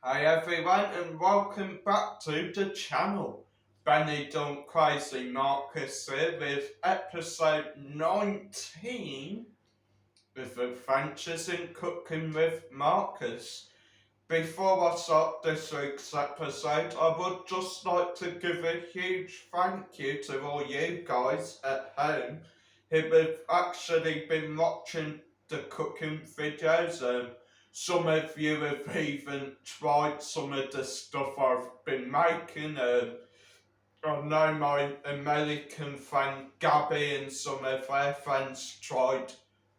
Hi everyone and welcome back to the channel. Benny Done Crazy Marcus here with episode 19 with Adventures in Cooking with Marcus. Before I start this week's episode, I would just like to give a huge thank you to all you guys at home who have actually been watching the cooking videos. Some of you have even tried some of the stuff I've been making. I know my American friend Gabby and some of their friends tried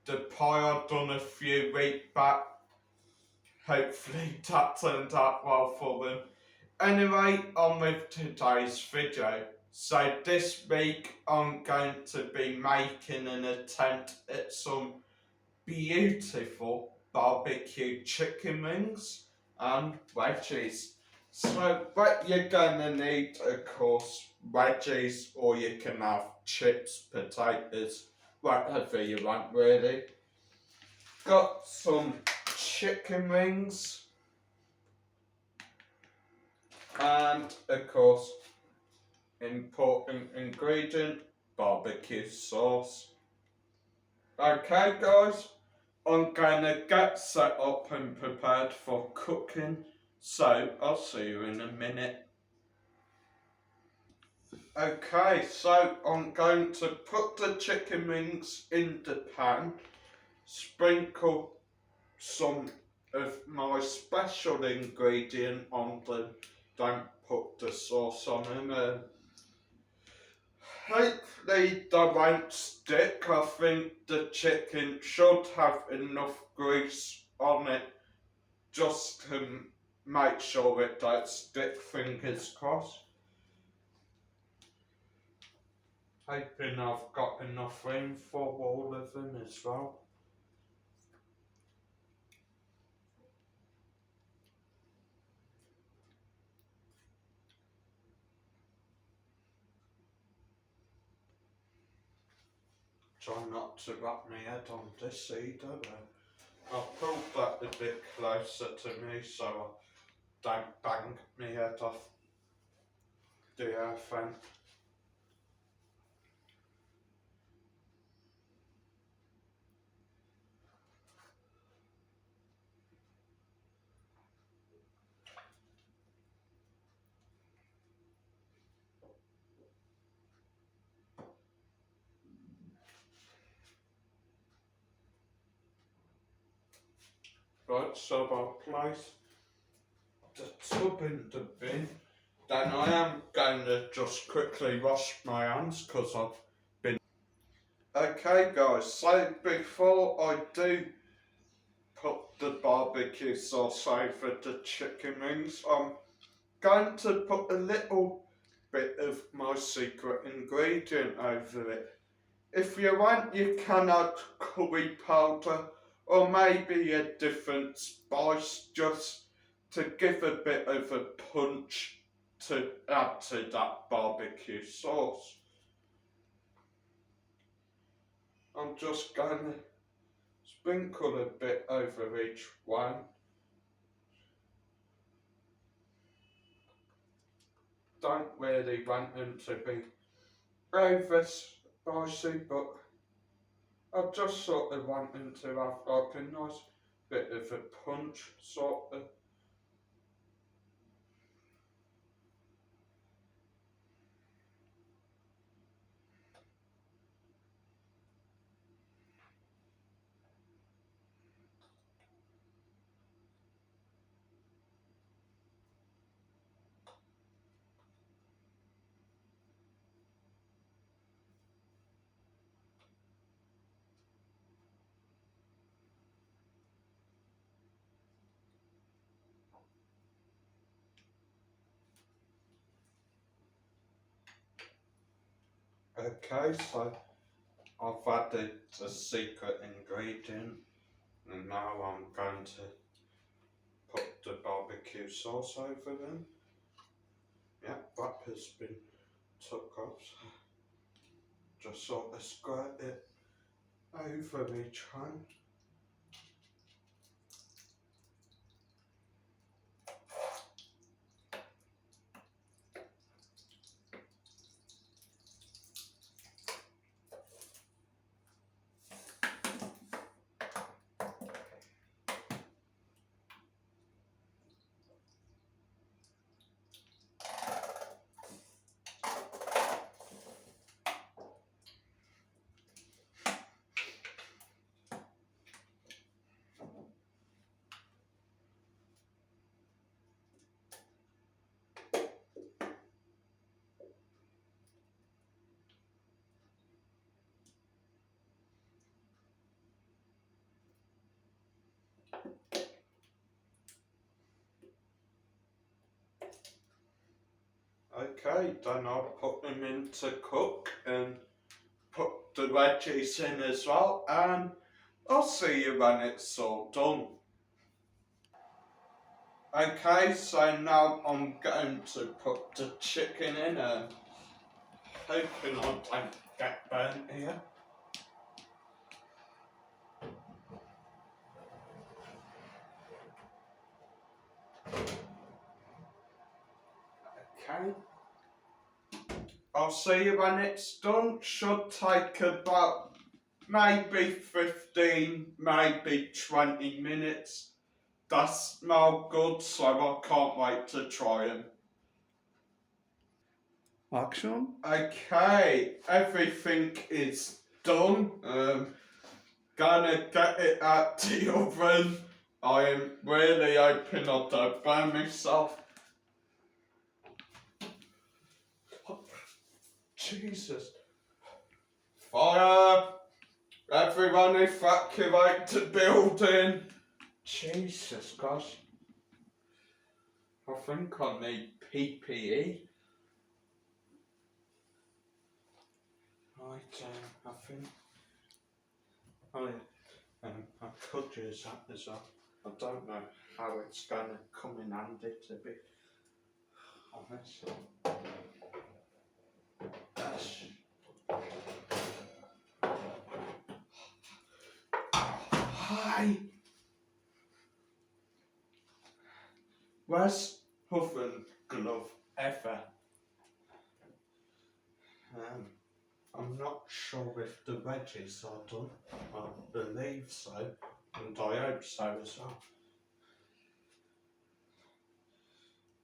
the pie I'd done a few weeks back. Hopefully that turned out well for them. Anyway, on with today's video. So this week I'm going to be making an attempt at some beautiful barbecue chicken wings and wedges. So what you're gonna need, of course, wedges, or you can have chips, potatoes, whatever you want really. Got some chicken wings and of course important ingredient, barbecue sauce. Okay guys, I'm gonna get set up and prepared for cooking, so I'll see you in a minute. Okay, so I'm going to put the chicken wings in the pan, sprinkle some of my special ingredient on them, don't put the sauce on them. Hopefully they won't stick. I think the chicken should have enough grease on it just to make sure it don't stick, fingers crossed. Hoping I've got enough room for all of them as well. Try not to wrap my head on this either. I'll pull that a bit closer to me so I don't bang my head off the airfan. Right, so I'll place the tub in the bin. Then I am going to just quickly wash my hands because I've been... Okay guys, so before I do put the barbecue sauce over the chicken wings, I'm going to put a little bit of my secret ingredient over it. If you want, you can add curry powder or maybe a different spice just to give a bit of a punch to add to that barbecue sauce. I'm just going to sprinkle a bit over each one. Don't really want them to be over spicy, but I just sort of want them to have like a nice bit of a punch, sort of. Okay, so I've added the secret ingredient and now I'm going to put the barbecue sauce over them. Yeah, that has been took off. So just sort of squirt it over each one. Okay, then I'll put them in to cook and put the veggies in as well, and I'll see you when it's all done. Okay, so now I'm going to put the chicken in and hoping I don't get burnt here. Okay. I'll see you when it's done. Should take about maybe 15, maybe 20 minutes. They smell good, so I can't wait to try them. Action. Okay, everything is done. Gonna get it out the oven. I am really hoping I don't burn myself. Jesus. Fire! Everyone evacuate the building. Jesus, gosh. I think I need PPE. Right, I think I could use that as well. I don't know how it's going to come in handy, to be honest. Hi! Worst oven glove ever. I'm not sure if the veggies are done. I believe so, and I hope so as well.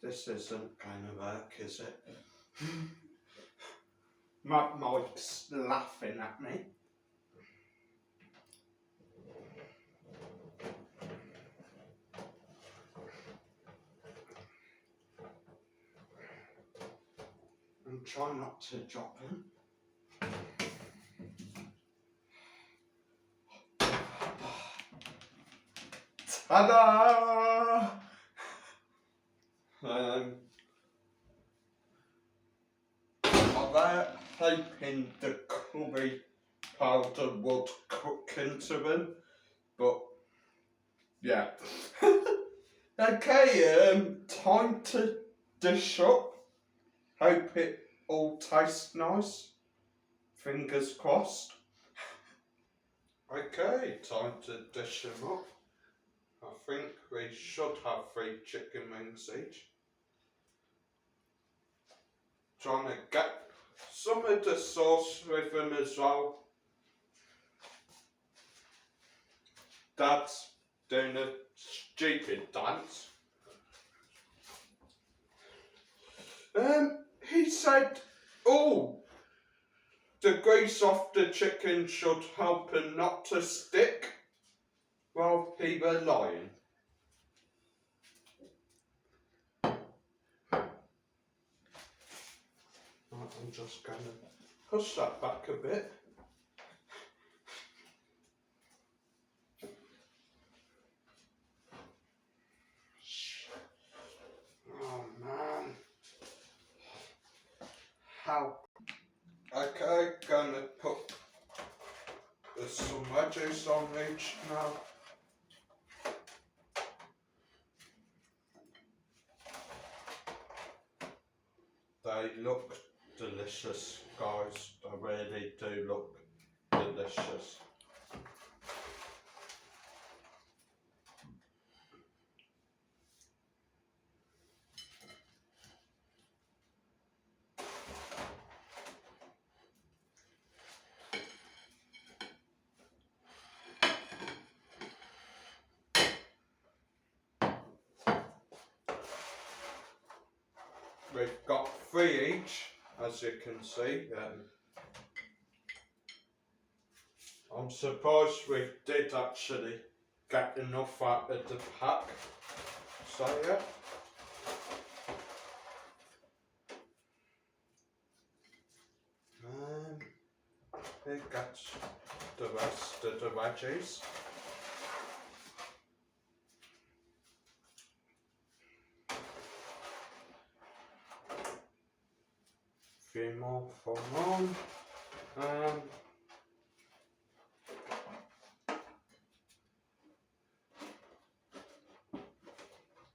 This isn't going to work, is it? My mic's laughing at me. And try not to drop him. Ta-da! I'm hoping the curry powder would cook into them, but yeah. Okay, time to dish up. Hope it all tastes nice. Fingers crossed. Okay, time to dish them up. I think we should have 3 chicken wings each. Trying to get some of the sauce with them as well. Dad's doing a stupid dance. He said, oh, the grease off the chicken should help it not to stick. Well, he was lying. I'm just going to push that back a bit. Oh man. How? Okay, gonna put some veggies on each now. They look delicious, guys. They really do look delicious. We've got 3 each, as you can see. I'm surprised we did actually get enough out of the pack. So yeah. Here gets the rest of the veggies. few more for Mum.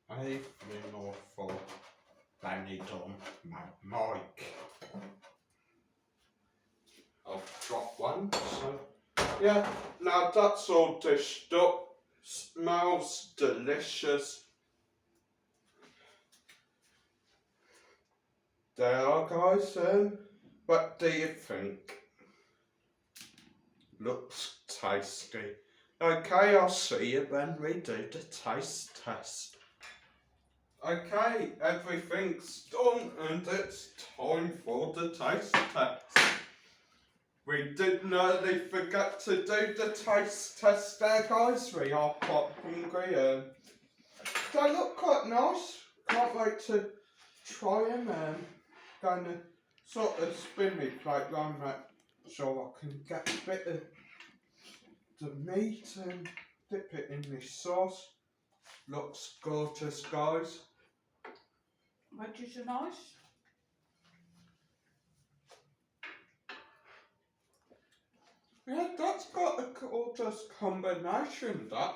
A few more for Benidorm, Mike. I've dropped one, so yeah. Now that's all dished up. Smells delicious. There are, guys. What do you think? Looks tasty. Okay, I'll see you when we do the taste test. Okay, everything's done and it's time for the taste test. We did nearly forget to do the taste test there, guys. We are quite hungry. They look quite nice. Can't wait to try them. Gonna sort of spin my plate round that so I can get a bit of the meat and dip it in this sauce. Looks gorgeous, guys. Wedges are nice. Yeah, that's got a gorgeous combination, that.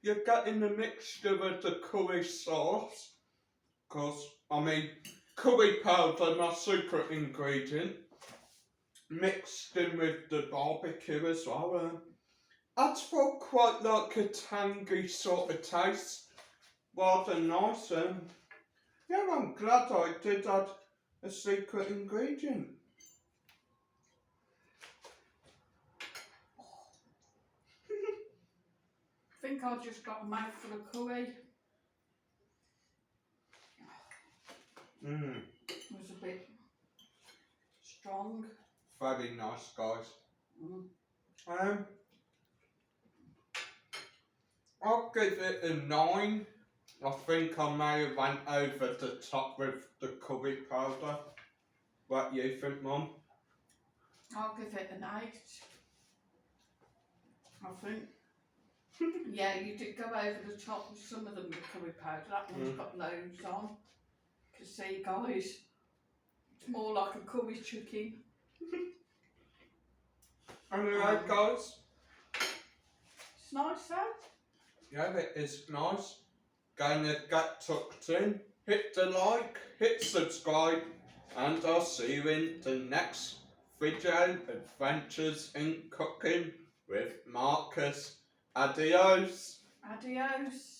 You're getting a mixture with the curry sauce. Because, I mean, curry powder, my secret ingredient. Mixed in with the barbecue as well. Adds for quite like a tangy sort of taste. Rather nice. Yeah, I'm glad I did add a secret ingredient. I think I just got a mouthful of curry. It was a bit strong. Very nice, guys. I'll give it a 9. I think I may have went over the top with the curry powder. What do you think, Mum? I'll give it an 8. I think. Yeah, you did go over the top with some of them, the curry powder. That one's got loads on. You can see, guys, it's more like a curry chicken. Anyway, guys. It's nice, though. Yeah, it is nice. Gonna get tucked in. Hit the like, hit subscribe, and I'll see you in the next video. Adventures in Cooking with Marcus. Adios. Adios.